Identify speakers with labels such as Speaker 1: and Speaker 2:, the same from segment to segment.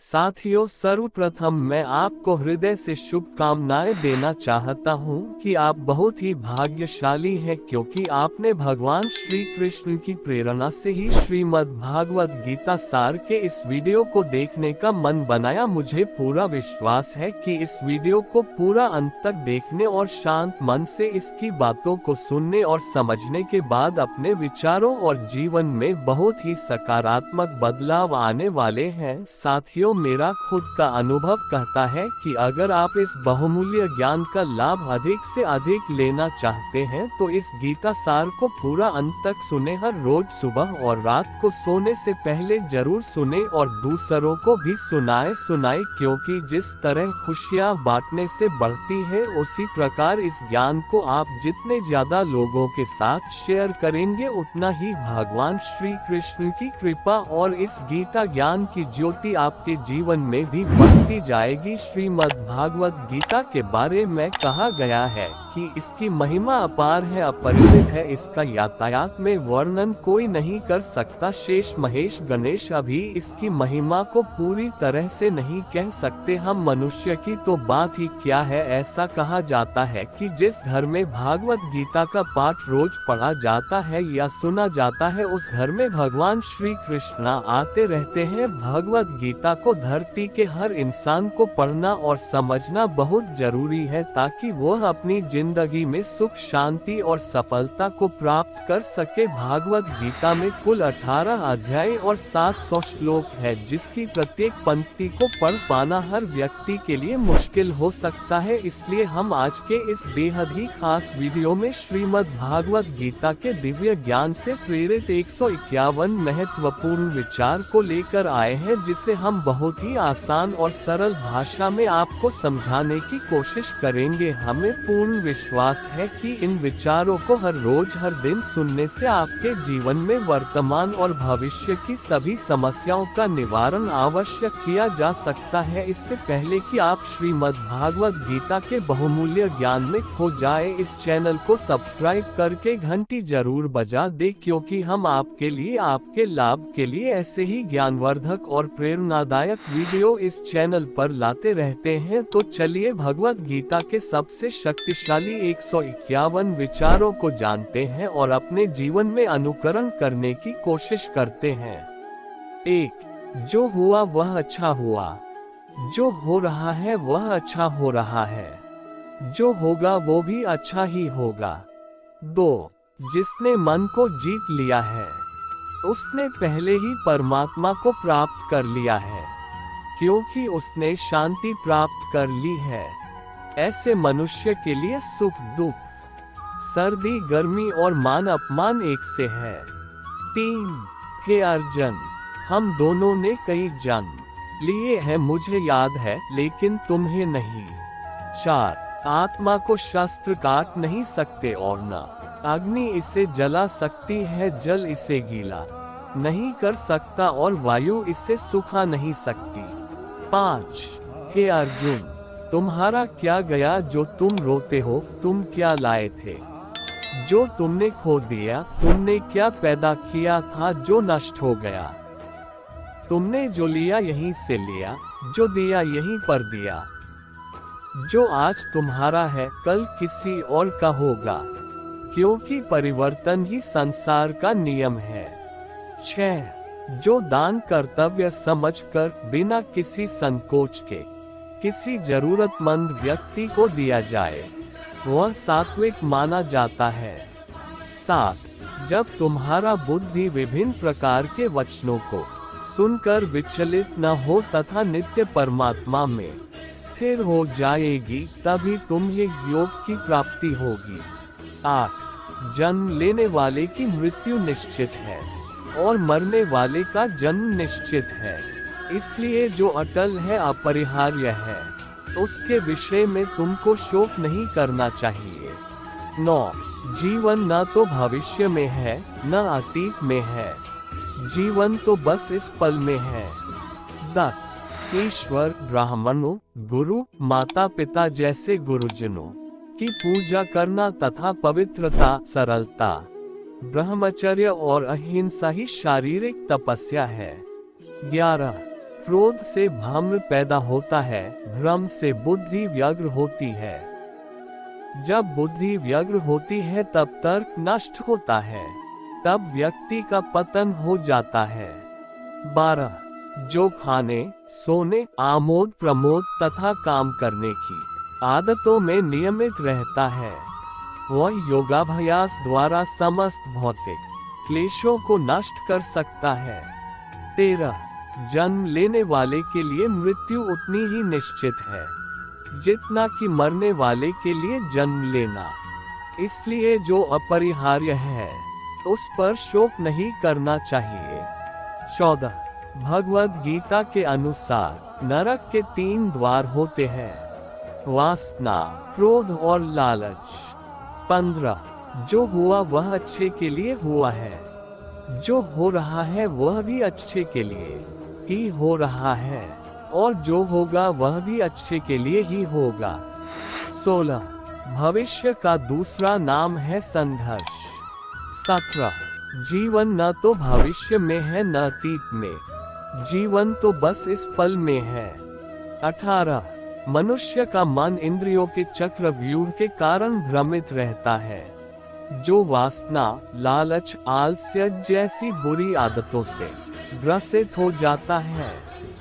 Speaker 1: साथियों, सर्वप्रथम मैं आपको हृदय से शुभकामनाएं देना चाहता हूं कि आप बहुत ही भाग्यशाली हैं, क्योंकि आपने भगवान श्री कृष्ण की प्रेरणा से ही श्रीमद् भागवत गीता सार के इस वीडियो को देखने का मन बनाया। मुझे पूरा विश्वास है कि इस वीडियो को पूरा अंत तक देखने और शांत मन से इसकी बातों को सुनने और समझने के बाद अपने विचारों और जीवन में बहुत ही सकारात्मक बदलाव आने वाले हैं। साथियों, मेरा खुद का अनुभव कहता है कि अगर आप इस बहुमूल्य ज्ञान का लाभ अधिक से अधिक लेना चाहते हैं तो इस गीता सार को पूरा अंत तक सुने। हर रोज सुबह और रात को सोने से पहले जरूर सुने और दूसरों को भी सुनाए, क्योंकि जिस तरह खुशियां बांटने से बढ़ती है, उसी प्रकार इस ज्ञान को आप जितने ज्यादा लोगों के साथ शेयर करेंगे, उतना ही भगवान श्री कृष्ण की कृपा और इस गीता ज्ञान की ज्योति आपके जीवन में भी बढ़ती जाएगी। श्रीमद् भागवत गीता के बारे में कहा गया है कि इसकी महिमा अपार है, अपरिमित है, इसका यातायात में वर्णन कोई नहीं कर सकता। शेष महेश गणेश अभी इसकी महिमा को पूरी तरह से नहीं कह सकते। हम मनुष्य की तो बात ही क्या है। ऐसा कहा जाता है कि जिस घर में भागवत गीता का पाठ रोज पढ़ा जाता है या सुना जाता है, उस घर में भगवान श्री कृष्ण आते रहते हैं। भगवत गीता को धरती के हर इंसान को पढ़ना और समझना बहुत जरूरी है, ताकि वह अपनी जिंदगी में सुख, शांति और सफलता को प्राप्त कर सके। भागवत गीता में कुल 18 अध्याय और 700 श्लोक है, जिसकी प्रत्येक पंक्ति को पढ़ पाना हर व्यक्ति के लिए मुश्किल हो सकता है। इसलिए हम आज के इस बेहद ही खास वीडियो में श्रीमद् भागवत गीता के दिव्य ज्ञान से प्रेरित 151 महत्वपूर्ण विचार को लेकर आए हैं, जिसे हम बहुत ही आसान और सरल भाषा में आपको समझाने की कोशिश करेंगे। हमें पूर्ण विश्वास है कि इन विचारों को हर रोज हर दिन सुनने से आपके जीवन में वर्तमान और भविष्य की सभी समस्याओं का निवारण अवश्य किया जा सकता है। इससे पहले कि आप श्रीमद् भागवत गीता के बहुमूल्य ज्ञान में खो जाए, इस चैनल को सब्सक्राइब करके घंटी जरूर बजा दे, क्योंकि हम आपके लिए, आपके लाभ के लिए ऐसे ही ज्ञानवर्धक और प्रेरणादायक वीडियो इस चैनल पर लाते रहते हैं। तो चलिए भगवत गीता के सबसे शक्तिशाली 151 विचारों को जानते हैं और अपने जीवन में अनुकरण करने की कोशिश करते हैं। 1. जो हुआ वह अच्छा हुआ। जो हो रहा है वह अच्छा हो रहा है। जो होगा वो भी अच्छा ही होगा। 2. जिसने मन को जीत लिया है, उसने पहले ही परमात्मा को प्राप्त कर लिया है, क्योंकि उसने शांति प्राप्त कर ली है। ऐसे मनुष्य के लिए सुख, दुख, सर्दी, गर्मी और मान अपमान एक से है। 3. हे अर्जुन, हम दोनों ने कई जन्म लिए हैं, मुझे याद है, लेकिन तुम्हें नहीं। 4. आत्मा को शस्त्र काट नहीं सकते और न अग्नि इसे जला सकती है, जल इसे गीला नहीं कर सकता और वायु इसे सुखा नहीं सकती। 5. हे अर्जुन, तुम्हारा क्या गया जो तुम रोते हो? तुम क्या लाए थे जो तुमने खो दिया? तुमने क्या पैदा किया था जो नष्ट हो गया? तुमने जो लिया यहीं से लिया, जो दिया यहीं पर दिया। जो आज तुम्हारा है कल किसी और का होगा, क्योंकि परिवर्तन ही संसार का नियम है। 6. जो दान कर्तव्य समझकर बिना किसी संकोच के किसी जरूरतमंद व्यक्ति को दिया जाए, वह सात्विक माना जाता है। 7. जब तुम्हारा बुद्धि विभिन्न प्रकार के वचनों को सुनकर विचलित न हो तथा नित्य परमात्मा में स्थिर हो जाएगी, तभी तुम्हें योग की प्राप्ति होगी। 8. जन्म लेने वाले की मृत्यु निश्चित है और मरने वाले का जन्म निश्चित है, इसलिए जो अटल है, अपरिहार्य है, उसके विषय में तुमको शोक नहीं करना चाहिए। 9. जीवन न तो भविष्य में है न अतीत में है, जीवन तो बस इस पल में है। 10. ईश्वर, ब्राह्मणों, गुरु, माता पिता जैसे गुरुजनों की पूजा करना तथा पवित्रता, सरलता, ब्रह्मचर्य और अहिंसा ही शारीरिक तपस्या है। 11. क्रोध से भ्रम पैदा होता है, भ्रम से बुद्धि व्यग्र होती है। जब बुद्धि व्यग्र होती है तब तर्क नष्ट होता है, तब व्यक्ति का पतन हो जाता है। 12. जो खाने, सोने, आमोद प्रमोद तथा काम करने की आदतों में नियमित रहता है, वह योगाभ्यास द्वारा समस्त भौतिक क्लेशों को नष्ट कर सकता है। 13. जन्म लेने वाले के लिए मृत्यु उतनी ही निश्चित है जितना कि मरने वाले के लिए जन्म लेना, इसलिए जो अपरिहार्य है उस पर शोक नहीं करना चाहिए। 14. भगवद गीता के अनुसार नरक के 3 द्वार होते हैं, वासना, क्रोध और लालच। 15. जो हुआ वह अच्छे के लिए हुआ है, जो हो रहा है वह भी अच्छे के लिए ही हो रहा है, और जो होगा वह भी अच्छे के लिए ही होगा। 16. भविष्य का दूसरा नाम है संघर्ष। 17. जीवन न तो भविष्य में है न अतीत में, जीवन तो बस इस पल में है। 18. मनुष्य का मन इंद्रियों के चक्रव्यूह के कारण भ्रमित रहता है, जो वासना, लालच, आलस्य जैसी बुरी आदतों से ग्रसित हो जाता है।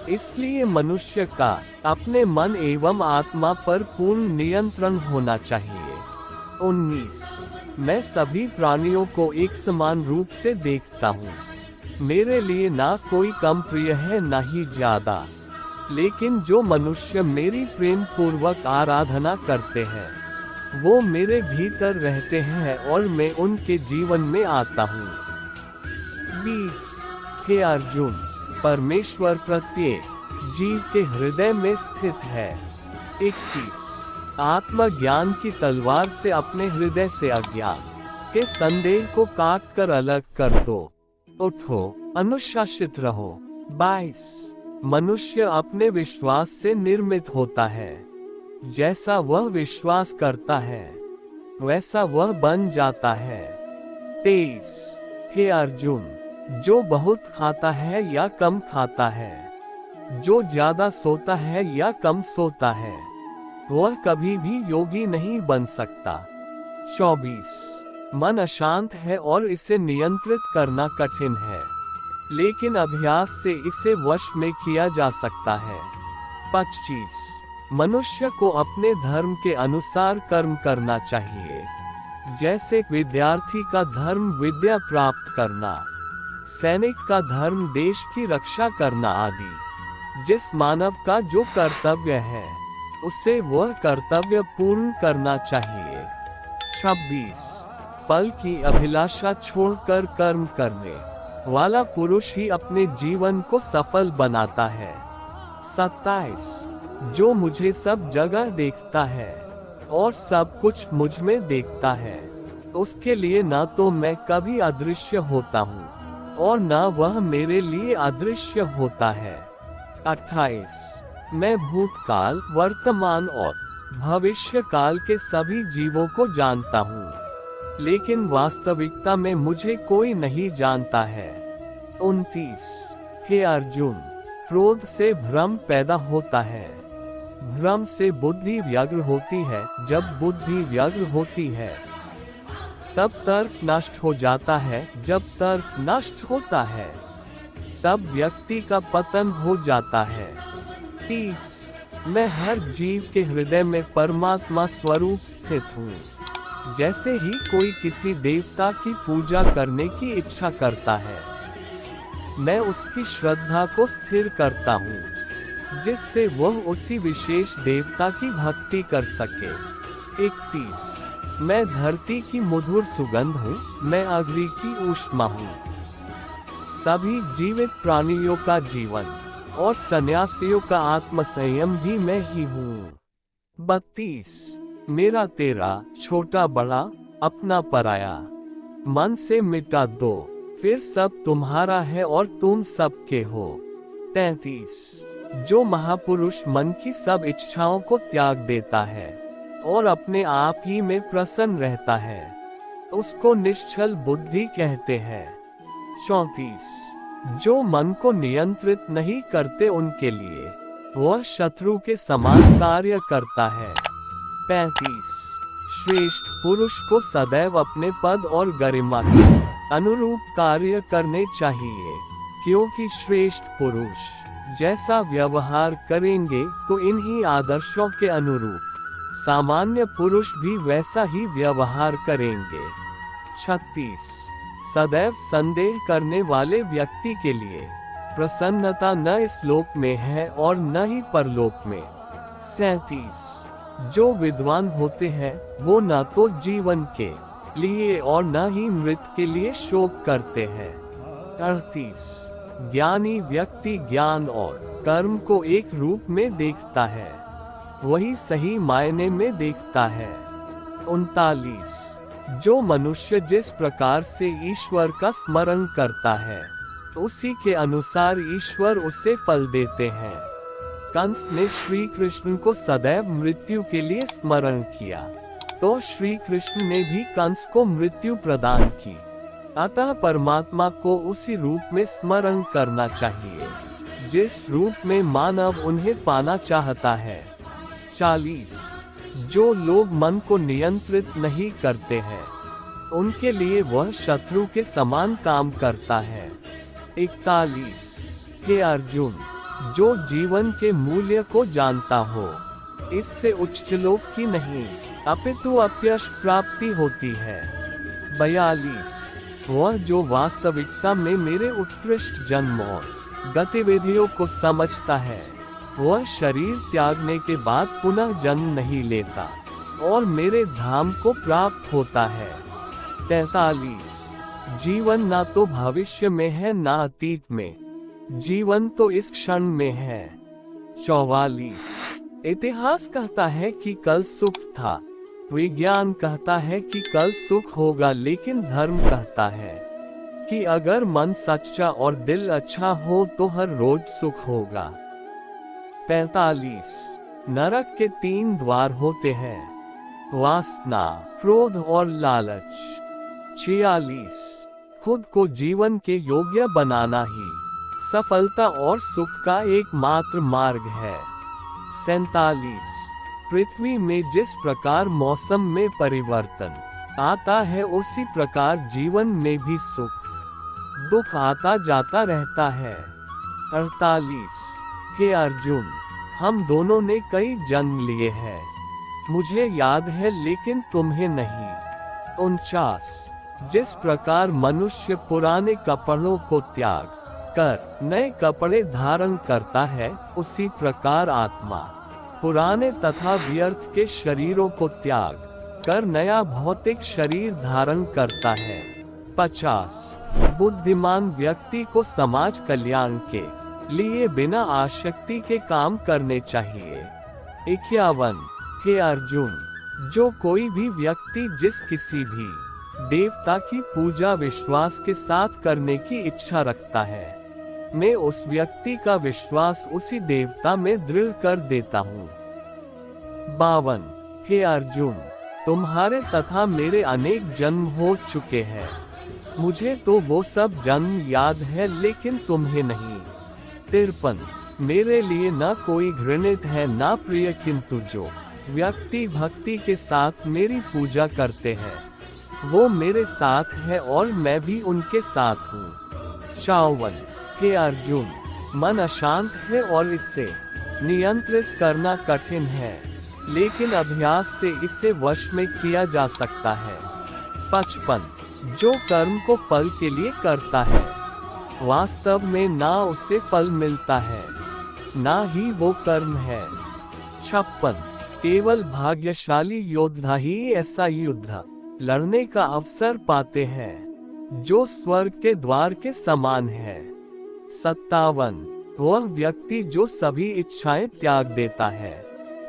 Speaker 1: इसलिए मनुष्य का अपने मन एवं आत्मा पर पूर्ण नियंत्रण होना चाहिए। 19. मैं सभी प्राणियों को एक समान रूप से देखता हूँ। मेरे लिए ना कोई कम प्रिय है ना ही ज्यादा, लेकिन जो मनुष्य मेरी प्रेम पूर्वक आराधना करते हैं वो मेरे भीतर रहते हैं और मैं उनके जीवन में आता हूँ। 20. हे अर्जुन, परमेश्वर प्रत्येक जीव के हृदय में स्थित है। 21. आत्मज्ञान की तलवार से अपने हृदय से अज्ञान के संदेह को काट कर अलग कर दो। उठो, अनुशासित रहो। 22. मनुष्य अपने विश्वास से निर्मित होता है, जैसा वह विश्वास करता है वैसा वह बन जाता है। 23. हे अर्जुन, जो बहुत खाता है या कम खाता है, जो ज्यादा सोता है या कम सोता है, वह कभी भी योगी नहीं बन सकता। 24. मन अशांत है और इसे नियंत्रित करना कठिन है, लेकिन अभ्यास से इसे वश में किया जा सकता है। 25. मनुष्य को अपने धर्म के अनुसार कर्म करना चाहिए, जैसे विद्यार्थी का धर्म विद्या प्राप्त करना, सैनिक का धर्म देश की रक्षा करना आदि। जिस मानव का जो कर्तव्य है उसे वह कर्तव्य पूर्ण करना चाहिए। 26. फल की अभिलाषा छोड़कर कर्म करने वाला पुरुष ही अपने जीवन को सफल बनाता है। 27. जो मुझे सब जगह देखता है और सब कुछ मुझ में देखता है, उसके लिए न तो मैं कभी अदृश्य होता हूँ और न वह मेरे लिए अदृश्य होता है। 28. मैं भूतकाल, वर्तमान और भविष्य काल के सभी जीवों को जानता हूँ, लेकिन वास्तविकता में मुझे कोई नहीं जानता है। 29. हे अर्जुन, क्रोध से भ्रम पैदा होता है, भ्रम से बुद्धि व्यग्र होती है। जब बुद्धि व्यग्र होती है तब तर्क नष्ट हो जाता है, जब तर्क नष्ट होता है तब व्यक्ति का पतन हो जाता है। 30. मैं हर जीव के हृदय में परमात्मा स्वरूप स्थित हूँ। जैसे ही कोई किसी देवता की पूजा करने की इच्छा करता है, मैं उसकी श्रद्धा को स्थिर करता हूँ, जिससे वह उसी विशेष देवता की भक्ति कर सके। 31. मैं धरती की मधुर सुगंध हूँ, मैं अग्नि की ऊष्मा हूँ। सभी जीवित प्राणियों का जीवन और सन्यासियों का आत्मसंयम भी मैं ही हूँ। 32. मेरा तेरा, छोटा बड़ा, अपना पराया, मन से मिटा दो, फिर सब तुम्हारा है और तुम सबके हो। 33. जो महापुरुष मन की सब इच्छाओं को त्याग देता है और अपने आप ही में प्रसन्न रहता है, उसको निश्चल बुद्धि कहते हैं। 34. जो मन को नियंत्रित नहीं करते उनके लिए वह शत्रु के समान कार्य करता है। 35 श्रेष्ठ पुरुष को सदैव अपने पद और गरिमा के अनुरूप कार्य करने चाहिए, क्योंकि श्रेष्ठ पुरुष जैसा व्यवहार करेंगे तो इन्हीं आदर्शों के अनुरूप सामान्य पुरुष भी वैसा ही व्यवहार करेंगे। 36 सदैव संदेह करने वाले व्यक्ति के लिए प्रसन्नता न इस लोक में है और न ही परलोक में। 37 जो विद्वान होते हैं वो न तो जीवन के लिए और न ही मृत के लिए शोक करते हैं। 38 ज्ञानी व्यक्ति ज्ञान और कर्म को एक रूप में देखता है, वही सही मायने में देखता है। 39 जो मनुष्य जिस प्रकार से ईश्वर का स्मरण करता है उसी के अनुसार ईश्वर उसे फल देते हैं। कंस ने श्री कृष्ण को सदैव मृत्यु के लिए स्मरण किया, तो श्री कृष्ण ने भी कंस को मृत्यु प्रदान की। अतः परमात्मा को उसी रूप में स्मरण करना चाहिए जिस रूप में मानव उन्हें पाना चाहता है। 40 जो लोग मन को नियंत्रित नहीं करते हैं उनके लिए वह शत्रु के समान काम करता है। 41 हे अर्जुन, जो जीवन के मूल्य को जानता हो इससे उच्च लोक की नहीं अपितु अपयश प्राप्ति होती है। 42 वह जो वास्तविकता में मेरे उत्कृष्ट जन्म और गतिविधियों को समझता है वह शरीर त्यागने के बाद पुनः जन्म नहीं लेता और मेरे धाम को प्राप्त होता है। 43 जीवन ना तो भविष्य में है ना अतीत में, जीवन तो इस क्षण में है। 44 इतिहास कहता है कि कल सुख था, विज्ञान कहता है कि कल सुख होगा, लेकिन धर्म कहता है कि अगर मन सच्चा और दिल अच्छा हो तो हर रोज सुख होगा। 45 नरक के 3 द्वार होते हैं, वासना, क्रोध और लालच। 46 खुद को जीवन के योग्य बनाना ही सफलता और सुख का एकमात्र मार्ग है। 47 पृथ्वी में जिस प्रकार मौसम में परिवर्तन आता है उसी प्रकार जीवन में भी सुख दुख आता जाता रहता है। 48 हे अर्जुन, हम दोनों ने कई जन्म लिए हैं, मुझे याद है लेकिन तुम्हें नहीं। 49 जिस प्रकार मनुष्य पुराने कपड़ों को त्याग कर नए कपड़े धारण करता है उसी प्रकार आत्मा पुराने तथा व्यर्थ के शरीरों को त्याग कर नया भौतिक शरीर धारण करता है। 50 बुद्धिमान व्यक्ति को समाज कल्याण के लिए बिना आसक्ति के काम करने चाहिए। 51 हे अर्जुन, जो कोई भी व्यक्ति जिस किसी भी देवता की पूजा विश्वास के साथ करने की इच्छा रखता है मैं उस व्यक्ति का विश्वास उसी देवता में दृढ़ कर देता हूँ। 52 हे अर्जुन, तुम्हारे तथा मेरे अनेक जन्म हो चुके हैं, मुझे तो वो सब जन्म याद है लेकिन तुम्हें नहीं। 53 मेरे लिए न कोई घृणित है ना प्रिय, किंतु जो व्यक्ति भक्ति के साथ मेरी पूजा करते हैं वो मेरे साथ है और मैं भी उनके साथ हूँ। 54 हे अर्जुन, मन अशांत है और इसे नियंत्रित करना कठिन है, लेकिन अभ्यास से इसे वश में किया जा सकता है। 55 जो कर्म को फल के लिए करता है वास्तव में ना उसे फल मिलता है ना ही वो कर्म है। 56 केवल भाग्यशाली योद्धा ही ऐसा युद्ध लड़ने का अवसर पाते हैं जो स्वर्ग के द्वार के समान है। 57 वह व्यक्ति जो सभी इच्छाएं त्याग देता है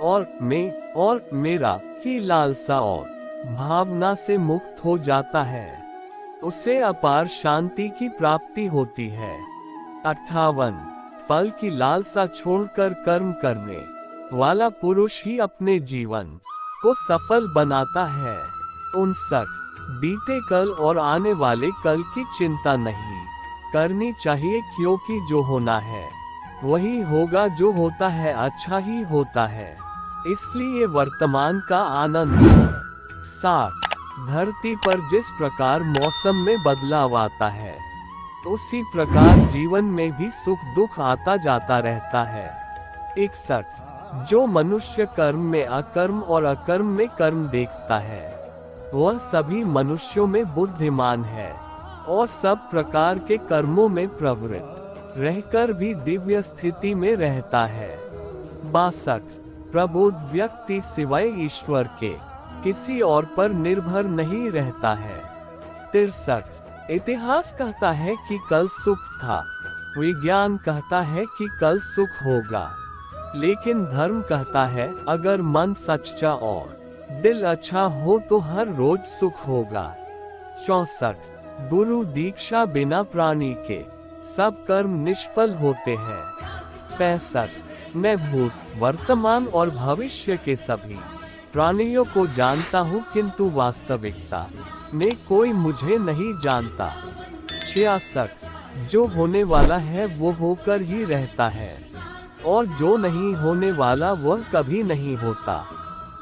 Speaker 1: और मैं और मेरा की लालसा और भावना से मुक्त हो जाता है उसे अपार शांति की प्राप्ति होती है। 58 फल की लालसा छोड़कर कर्म करने वाला पुरुष ही अपने जीवन को सफल बनाता है। 59 बीते कल और आने वाले कल की चिंता नहीं करनी चाहिए, क्योंकि जो होना है वही होगा, जो होता है अच्छा ही होता है, इसलिए वर्तमान का आनंद लो। 7. धरती पर जिस प्रकार मौसम में बदलाव आता है, उसी प्रकार जीवन में भी सुख दुख आता जाता रहता है। 61. जो मनुष्य कर्म में अकर्म और अकर्म में कर्म देखता है, वह सभी मनुष्यों में बुद्धिमान है और सब प्रकार के कर्मों में प्रवृत्त रहकर भी दिव्य स्थिति में रहता है। 62. प्रबुद्ध व्यक्ति सिवाय ईश्वर के किसी और पर निर्भर नहीं रहता है। 63. इतिहास कहता है कि कल सुख था, विज्ञान कहता है कि कल सुख होगा, लेकिन धर्म कहता है अगर मन सच्चा और दिल अच्छा हो तो हर रोज सुख होगा। 64. गुरु दीक्षा बिना प्राणी के सब कर्म निष्फल होते हैं। 65. मैं भूत, वर्तमान और भविष्य के सभी प्राणियों को जानता हूँ, किंतु वास्तविकता में कोई मुझे नहीं जानता। 66. जो होने वाला है वो होकर ही रहता है, और जो नहीं होने वाला वह कभी नहीं होता।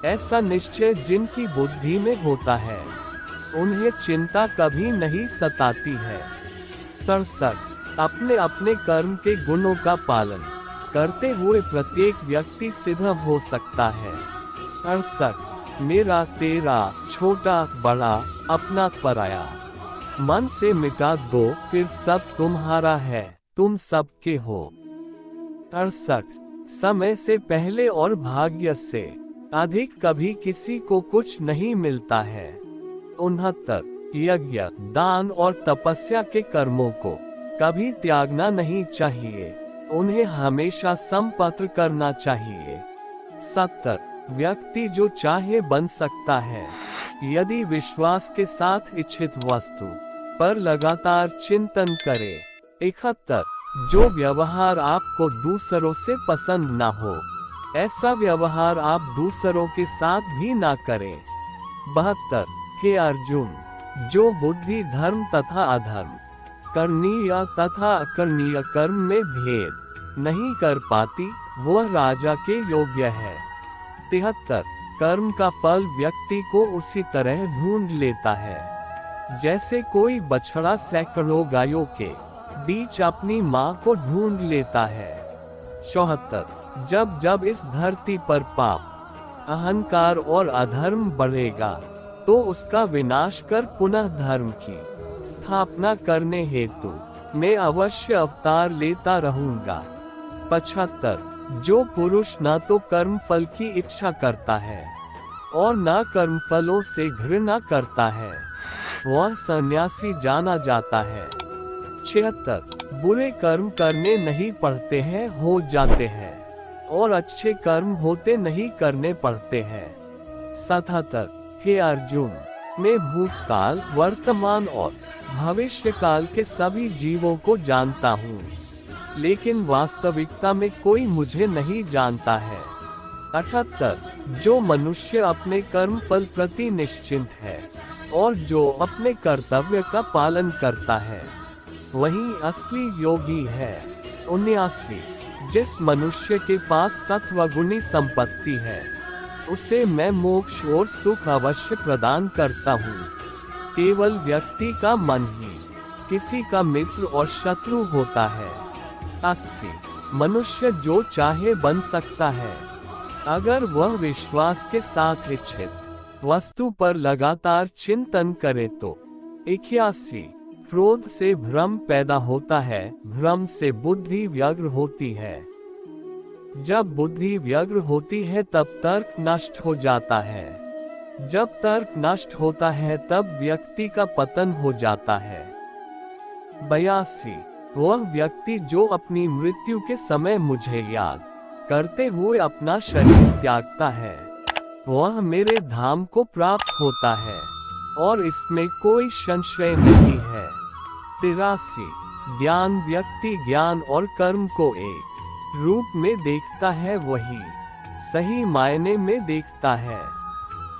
Speaker 1: ऐसा निश्चय जिनकी बुद्धि में होता है, उन्हें चिंता कभी नहीं सताती है। 67. अपने अपने कर्म के गुणों का पालन करते हुए प्रत्येक व्यक्ति सिद्ध हो सकता है। 68. मेरा तेरा, छोटा बड़ा, अपना पराया मन से मिटा दो, फिर सब तुम्हारा है, तुम सबके हो। 68. समय से पहले और भाग्य से अधिक कभी किसी को कुछ नहीं मिलता है। 69. यज्ञ, दान और तपस्या के कर्मों को कभी त्यागना नहीं चाहिए, उन्हें हमेशा संपत्र करना चाहिए। 70. व्यक्ति जो चाहे बन सकता है, यदि विश्वास के साथ इच्छित वस्तु पर लगातार चिंतन करे। 71. जो व्यवहार आपको दूसरों से पसंद ना हो, ऐसा व्यवहार आप दूसरों के साथ भी ना करें। 72. हे अर्जुन, जो बुद्धि धर्म तथा अधर्म, करणीय तथा अकरणीय कर्म में भेद नहीं कर पाती, वह राजा के योग्य है। 73. कर्म का फल व्यक्ति को उसी तरह ढूंढ लेता है जैसे कोई बछड़ा सैकड़ों गायों के बीच अपनी मां को ढूंढ लेता है। 74. जब जब इस धरती पर पाप, अहंकार और अधर्म बढ़ेगा, तो उसका विनाश कर पुनः धर्म की स्थापना करने हेतु मैं अवश्य अवतार लेता रहूंगा। 75. जो पुरुष न तो कर्म फल की इच्छा करता है और न कर्म फलों से घृणा करता है, वह सन्यासी जाना जाता है। 76. बुरे कर्म करने नहीं पड़ते हैं, हो जाते हैं, और अच्छे कर्म होते नहीं करने पड़ते हैं। 77. हे अर्जुन, मैं भूतकाल, वर्तमान और भविष्य काल के सभी जीवों को जानता हूँ, लेकिन वास्तविकता में कोई मुझे नहीं जानता है। 78. जो मनुष्य अपने कर्म फल प्रति निश्चिंत है और जो अपने कर्तव्य का पालन करता है, वही असली योगी है। 79. जिस मनुष्य के पास सत्वगुणी संपत्ति है, उसे मैं मोक्ष और सुख अवश्य प्रदान करता हूँ। केवल व्यक्ति का मन ही किसी का मित्र और शत्रु होता है। 80. मनुष्य जो चाहे बन सकता है, अगर वह विश्वास के साथ इच्छित वस्तु पर लगातार चिंतन करे तो। 81. क्रोध से भ्रम पैदा होता है, भ्रम से बुद्धि व्यग्र होती है। जब बुद्धि व्यग्र होती है तब तर्क नष्ट हो जाता है। जब तर्क नष्ट होता है तब व्यक्ति का पतन हो जाता है। 82. वह व्यक्ति जो अपनी मृत्यु के समय मुझे याद करते हुए अपना शरीर त्यागता है, वह मेरे धाम को प्राप्त होता है, और इसमें कोई संशय नहीं है। 83. ज्ञान व्यक्ति ज्ञान और कर्म को एक रूप में देखता है, वही सही मायने में देखता है।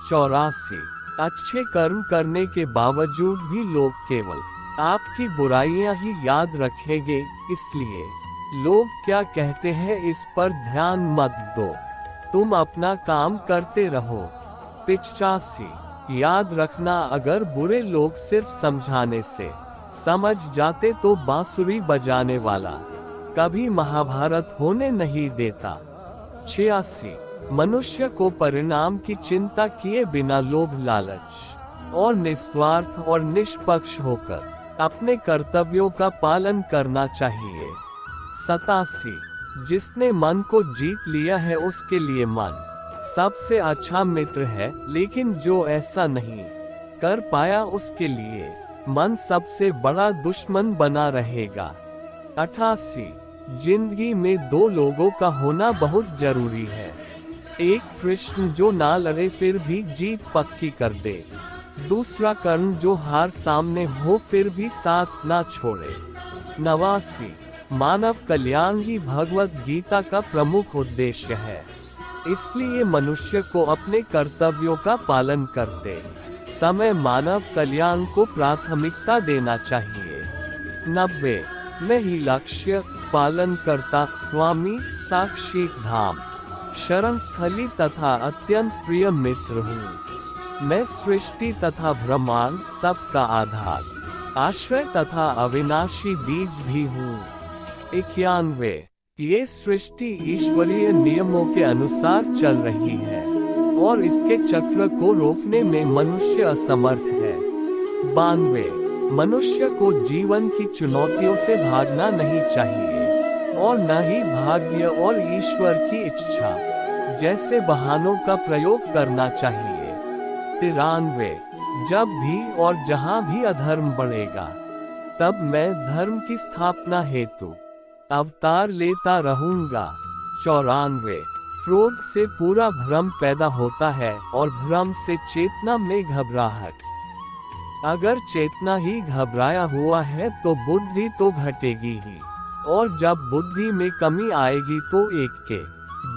Speaker 1: 84. अच्छे कर्म करने के बावजूद भी लोग केवल आपकी बुराइयां ही याद रखेंगे, इसलिए लोग क्या कहते हैं इस पर ध्यान मत दो, तुम अपना काम करते रहो। 85 याद रखना, अगर बुरे लोग सिर्फ समझाने से समझ जाते तो बांसुरी बजाने वाला कभी महाभारत होने नहीं देता। 86 मनुष्य को परिणाम की चिंता किए बिना लोभ लालच और निस्वार्थ और निष्पक्ष होकर अपने कर्तव्यों का पालन करना चाहिए। 87 जिसने मन को जीत लिया है उसके लिए मन सबसे अच्छा मित्र है, लेकिन जो ऐसा नहीं कर पाया उसके लिए मन सबसे बड़ा दुश्मन बना रहेगा। 88 जिंदगी में दो लोगों का होना बहुत जरूरी है, एक कृष्ण जो ना लड़े फिर भी जीत पक्की कर दे, दूसरा कर्ण जो हार सामने हो फिर भी साथ ना छोड़े। 89 मानव कल्याण ही भगवत गीता का प्रमुख उद्देश्य है, इसलिए मनुष्य को अपने कर्तव्यों का पालन करते समय मानव कल्याण को प्राथमिकता देना चाहिए। 90 मैं ही लक्ष्य पालन करता स्वामी साक्षी धाम शरण स्थली तथा अत्यंत प्रिय मित्र हूँ। मैं सृष्टि तथा ब्रह्मांड सबका आधार आश्रय तथा अविनाशी बीज भी हूँ। 91 ये सृष्टि ईश्वरीय नियमों के अनुसार चल रही है और इसके चक्र को रोकने में मनुष्य असमर्थ है। 92 मनुष्य को जीवन की चुनौतियों से भागना नहीं चाहिए और न ही भाग्य और ईश्वर की इच्छा जैसे बहानों का प्रयोग करना चाहिए। 93 जब भी और जहां भी अधर्म बढ़ेगा तब मैं धर्म की स्थापना हेतु अवतार लेता रहूंगा। 94 क्रोध से पूरा भ्रम पैदा होता है और भ्रम से चेतना में घबराहट। अगर चेतना ही घबराया हुआ है तो बुद्धि तो घटेगी ही, और जब बुद्धि में कमी आएगी तो एक के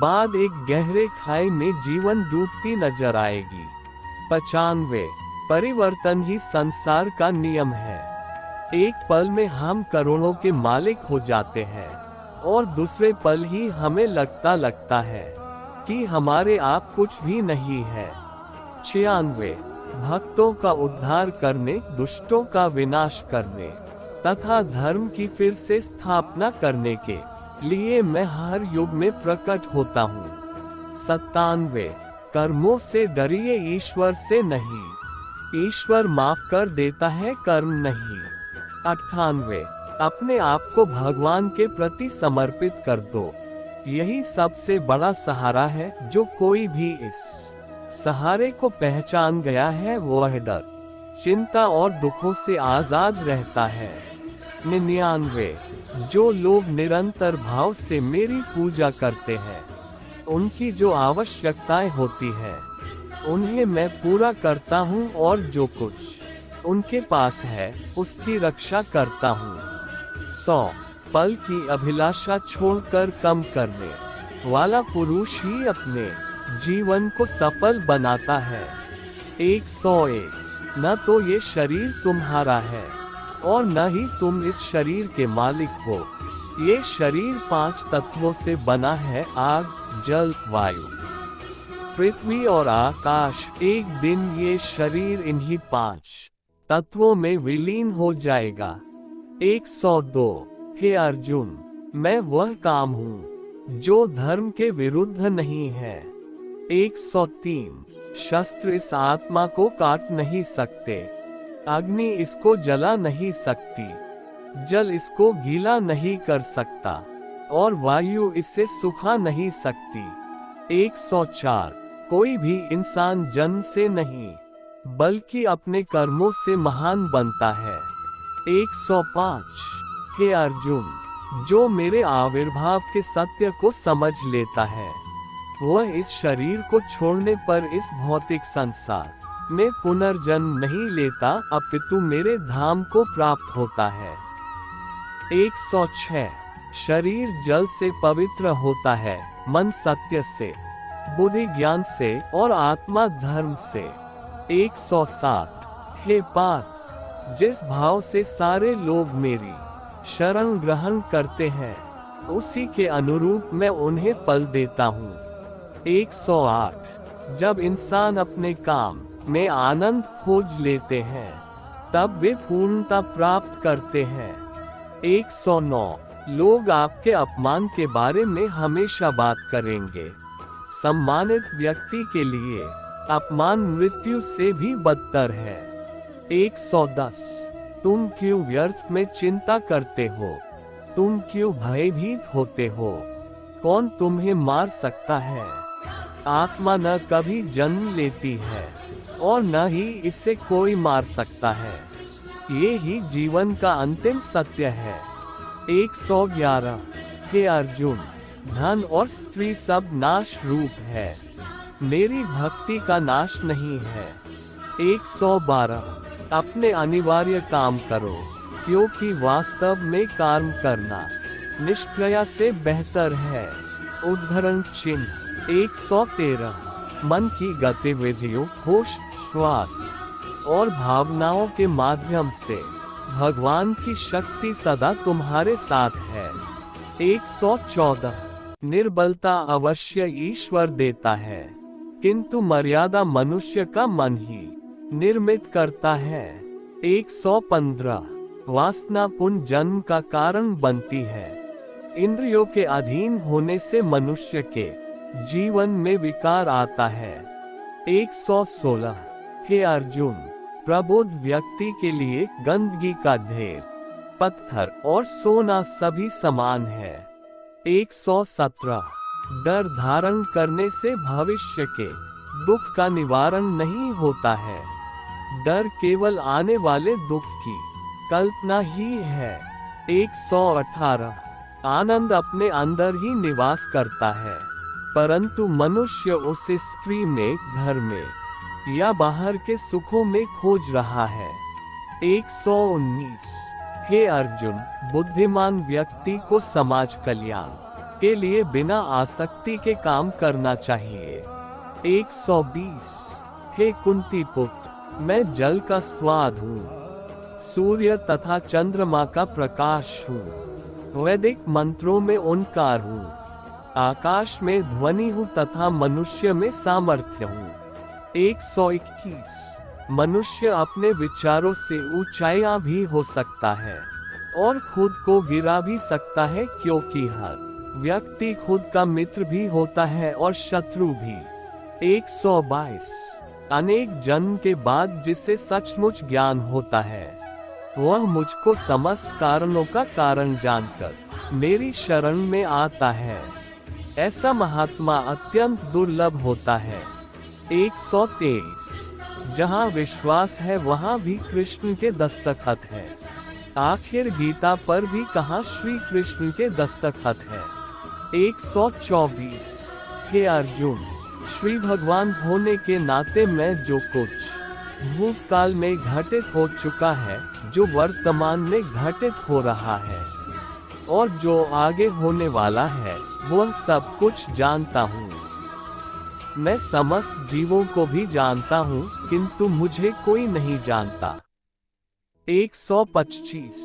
Speaker 1: बाद एक गहरे खाई में जीवन डूबती नजर आएगी। 95 परिवर्तन ही संसार का नियम है। एक पल में हम करोड़ों के मालिक हो जाते हैं और दूसरे पल ही हमें लगता है कि हमारे आप कुछ भी नहीं है। 96 भक्तों का उद्धार करने, दुष्टों का विनाश करने तथा धर्म की फिर से स्थापना करने के लिए मैं हर युग में प्रकट होता हूँ। 97 कर्मों से डरिए, ईश्वर से नहीं, ईश्वर माफ कर देता है, कर्म नहीं। 98 अपने आप को भगवान के प्रति समर्पित कर दो, यही सबसे बड़ा सहारा है। जो कोई भी इस सहारे को पहचान गया है वह डर, चिंता और दुखों से आजाद रहता है। 99 जो लोग निरंतर भाव से मेरी पूजा करते हैं, उनकी जो आवश्यकताएं होती है उन्हें मैं पूरा करता हूँ और जो कुछ उनके पास है उसकी रक्षा करता हूँ। 100 फल की अभिलाषा छोड़कर काम करने वाला पुरुष ही अपने जीवन को सफल बनाता है। 101 न तो ये शरीर तुम्हारा है और न ही तुम इस शरीर के मालिक हो। ये शरीर 5 तत्वों से बना है, आग, जल, वायु, पृथ्वी और आकाश। एक दिन ये शरीर इन्हीं 5 तत्वों में विलीन हो जाएगा। 102 हे अर्जुन, मैं वह काम हूँ जो धर्म के विरुद्ध नहीं है। 103 शस्त्र इस आत्मा को काट नहीं सकते, अग्नि इसको जला नहीं सकती, जल इसको गीला नहीं कर सकता और वायु इससे सुखा नहीं सकती। 104 कोई भी इंसान जन्म से नहीं बल्कि अपने कर्मों से महान बनता है। 105 हे अर्जुन, जो मेरे आविर्भाव के सत्य को समझ लेता है वह इस शरीर को छोड़ने पर इस भौतिक संसार में पुनर्जन्म नहीं लेता, अपितु मेरे धाम को प्राप्त होता है। 106 शरीर जल से पवित्र होता है, मन सत्य से, बुद्धि ज्ञान से और आत्मा धर्म से। 107 हे पार्थ, जिस भाव से सारे लोग मेरी शरण ग्रहण करते हैं, उसी के अनुरूप मैं उन्हें फल देता हूँ। 108। जब इंसान अपने काम में आनंद खोज लेते हैं, तब वे पूर्णता प्राप्त करते हैं। 109। लोग आपके अपमान के बारे में हमेशा बात करेंगे। सम्मानित व्यक्ति के लिए अपमान मृत्यु से भी बदतर है। 110। तुम क्यों व्यर्थ में चिंता करते हो? तुम क्यों भयभीत होते हो? कौन तुम्हें मार सकता है? आत्मा न कभी जन्म लेती है और न ही इसे कोई मार सकता है। ये ही जीवन का अंतिम सत्य है। 111। हे अर्जुन, धन और स्त्री सब नाश रूप है, मेरी भक्ति का नाश नहीं है। 112। अपने अनिवार्य काम करो, क्योंकि वास्तव में काम करना निष्क्रिय से बेहतर है। उद्धरण चिन्ह। 113। मन की गतिविधियों, होश, श्वास और भावनाओं के माध्यम से भगवान की शक्ति सदा तुम्हारे साथ है। 114। निर्बलता अवश्य ईश्वर देता है, किंतु मर्यादा मनुष्य का मन ही निर्मित करता है। 115। वासना पुनः जन्म का कारण बनती है। इंद्रियों के अधीन होने से मनुष्य के जीवन में विकार आता है। 116। हे अर्जुन, प्रबुद्ध व्यक्ति के लिए गंदगी का ढेर, पत्थर और सोना सभी समान है। 117। डर धारण करने से भविष्य के दुख का निवारण नहीं होता है। डर केवल आने वाले दुख की कल्पना ही है। 118। आनंद अपने अंदर ही निवास करता है, परंतु मनुष्य उसे स्त्री में, घर में या बाहर के सुखों में खोज रहा है। 119। हे अर्जुन, बुद्धिमान व्यक्ति को समाज कल्याण के लिए बिना आसक्ति के काम करना चाहिए। 120। हे कुंती पुत्र, मैं जल का स्वाद हूँ, सूर्य तथा चंद्रमा का प्रकाश हूँ, वैदिक मंत्रों में ओंकार हूँ, आकाश में ध्वनि हूँ तथा मनुष्य में सामर्थ्य हूँ। 121। मनुष्य अपने विचारों से ऊंचाइयां भी हो सकता है और खुद को गिरा भी सकता है, क्योंकि हर व्यक्ति खुद का मित्र भी होता है और शत्रु भी। 122। अनेक जन्म के बाद जिसे सचमुच ज्ञान होता है, वह मुझको समस्त कारणों का कारण जानकर मेरी शरण में आता है। ऐसा महात्मा अत्यंत दुर्लभ होता है। 123। जहाँ विश्वास है वहाँ भी कृष्ण के दस्तखत है। आखिर गीता पर भी कहाँ श्री कृष्ण के दस्तखत है। 124। हे अर्जुन, श्री भगवान होने के नाते मैं जो कुछ भूतकाल में घटित हो चुका है, जो वर्तमान में घटित हो रहा है और जो आगे होने वाला है, वह सब कुछ जानता हूँ। मैं समस्त जीवों को भी जानता हूँ, किंतु मुझे कोई नहीं जानता। 125।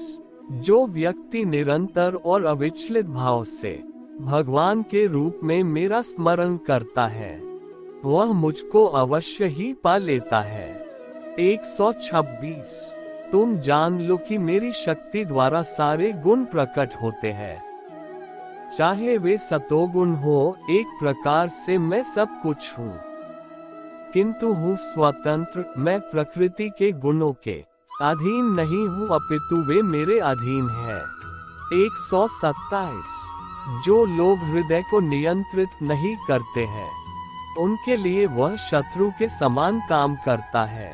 Speaker 1: जो व्यक्ति निरंतर और अविचलित भाव से भगवान के रूप में मेरा स्मरण करता है, वह मुझको अवश्य ही पा लेता है। 126। तुम जान लो कि मेरी शक्ति द्वारा सारे गुण प्रकट होते हैं, चाहे वे सतोगुण हो। एक प्रकार से मैं सब कुछ हूँ, किंतु हूँ स्वतंत्र। मैं प्रकृति के गुणों के अधीन नहीं हूँ, अपितु वे मेरे अधीन है। 127। जो लोग हृदय को नियंत्रित नहीं करते हैं, उनके लिए वह शत्रु के समान काम करता है।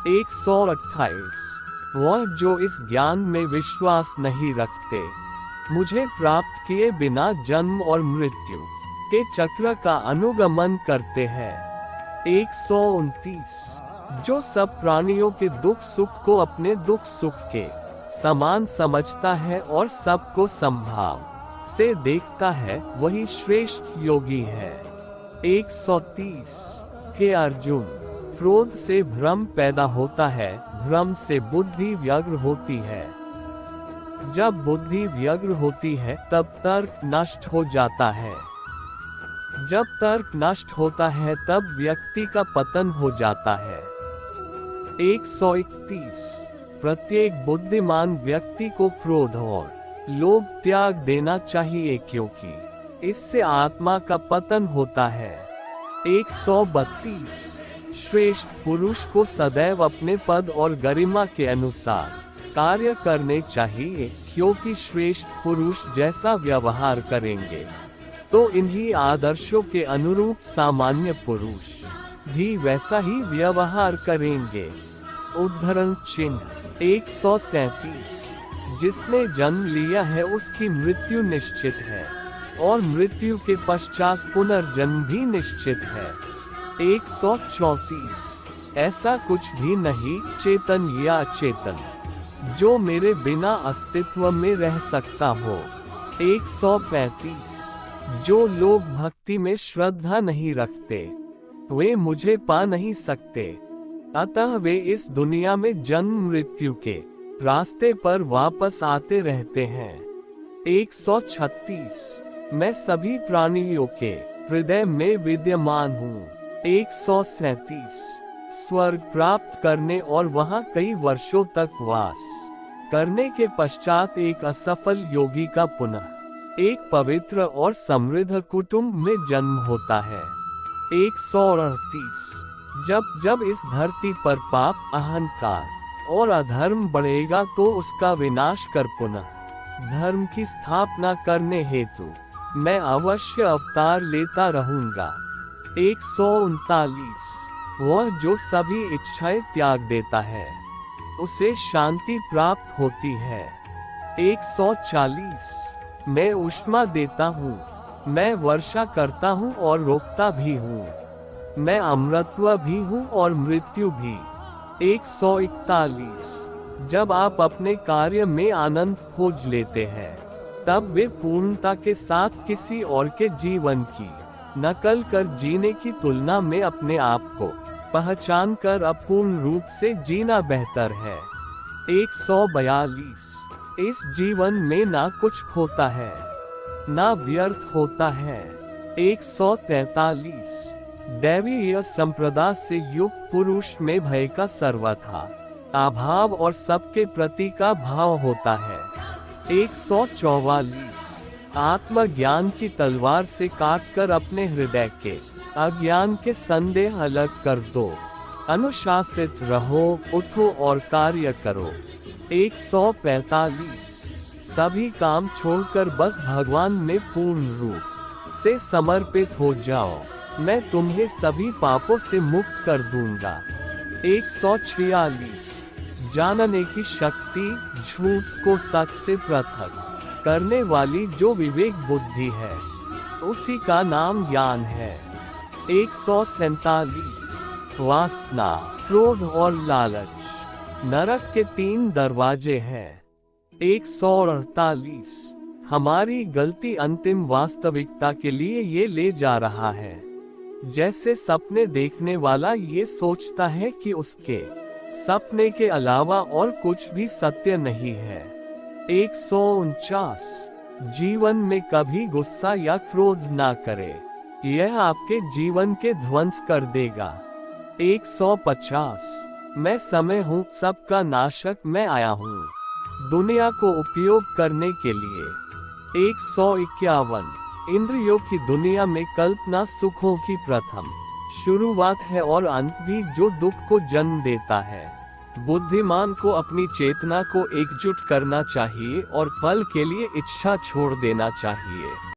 Speaker 1: 128। वह जो इस ज्ञान में विश्वास नहीं रखते, मुझे प्राप्त किए बिना जन्म और मृत्यु के चक्र का अनुगमन करते हैं। 129। जो सब प्राणियों के दुख सुख को अपने दुख सुख के समान समझता है और सबको संभाव से देखता है, वही श्रेष्ठ योगी है। 130। हे अर्जुन, क्रोध से भ्रम पैदा होता है, भ्रम से बुद्धि व्यग्र होती है। जब बुद्धि व्यग्र होती है तब तर्क नष्ट हो जाता है। जब तर्क नष्ट होता है तब व्यक्ति का पतन हो जाता है। 131। प्रत्येक बुद्धिमान व्यक्ति को क्रोध और लोभ त्याग देना चाहिए, क्योंकि इससे आत्मा का पतन होता है। 132। श्रेष्ठ पुरुष को सदैव अपने पद और गरिमा के अनुसार कार्य करने चाहिए, क्योंकि श्रेष्ठ पुरुष जैसा व्यवहार करेंगे तो इन्हीं आदर्शों के अनुरूप सामान्य पुरुष भी वैसा ही व्यवहार करेंगे। उद्धरण चिन्ह 133। जिसने जन्म लिया है उसकी मृत्यु निश्चित है, और मृत्यु के पश्चात पुनर्जन्म भी निश्चित है। 134। ऐसा कुछ भी नहीं, चेतन या अचेतन, जो मेरे बिना अस्तित्व में रह सकता हो। 135। जो लोग भक्ति में श्रद्धा नहीं रखते वे मुझे पा नहीं सकते, अतः वे इस दुनिया में जन्म मृत्यु के रास्ते पर वापस आते रहते हैं। 136। मैं सभी प्राणियों के हृदय में विद्यमान हूँ। 137। स्वर्ग प्राप्त करने और वहाँ कई वर्षों तक वास करने के पश्चात एक असफल योगी का पुनः एक पवित्र और समृद्ध कुटुंब में जन्म होता है। 138। जब जब इस धरती पर पाप, अहंकार और अधर्म बढ़ेगा तो उसका विनाश कर पुनः धर्म की स्थापना करने हेतु मैं अवश्य अवतार लेता रहूंगा। 139। वह जो सभी इच्छाएं त्याग देता है उसे शांति प्राप्त होती है। 140। मैं ऊष्मा देता हूँ, मैं वर्षा करता हूँ और रोकता भी हूँ, मैं अमरत्व भी हूँ और मृत्यु भी। 141। जब आप अपने कार्य में आनंद खोज लेते हैं तब वे पूर्णता के साथ किसी और के जीवन की नकल कर जीने की तुलना में अपने आप को पहचान कर अपूर्ण रूप से जीना बेहतर है। 142। इस जीवन में ना कुछ खोता है ना व्यर्थ होता है। 143। दैवीय संप्रदाय से युक्त पुरुष में भय का सर्वथा अभाव और सबके प्रति का भाव होता है। 144। आत्मज्ञान की तलवार से काटकर अपने हृदय के अज्ञान के संदेह अलग कर दो। अनुशासित रहो, उठो और कार्य करो। 145। सभी काम छोड़कर बस भगवान में पूर्ण रूप से समर्पित हो जाओ, मैं तुम्हें सभी पापों से मुक्त कर दूंगा। 146। जानने की शक्ति झूठ को सच से पृथक करने वाली जो विवेक बुद्धि है उसी का नाम ज्ञान है। 147। वासना, क्रोध और लालच नरक के 3 दरवाजे हैं। 148। हमारी गलती अंतिम वास्तविकता के लिए ये ले जा रहा है। जैसे सपने देखने वाला ये सोचता है कि उसके सपने के अलावा और कुछ भी सत्य नहीं है। 149। जीवन में कभी गुस्सा या क्रोध ना करे, यह आपके जीवन के ध्वंस कर देगा। 150। मैं समय हूँ, सबका नाशक मैं आया हूँ, दुनिया को उपयोग करने के लिए। 151। इंद्रियों की दुनिया में कल्पना सुखों की प्रथम शुरुआत है और अंत भी जो दुख को जन्म देता है। बुद्धिमान को अपनी चेतना को एकजुट करना चाहिए और पल के लिए इच्छा छोड़ देना चाहिए।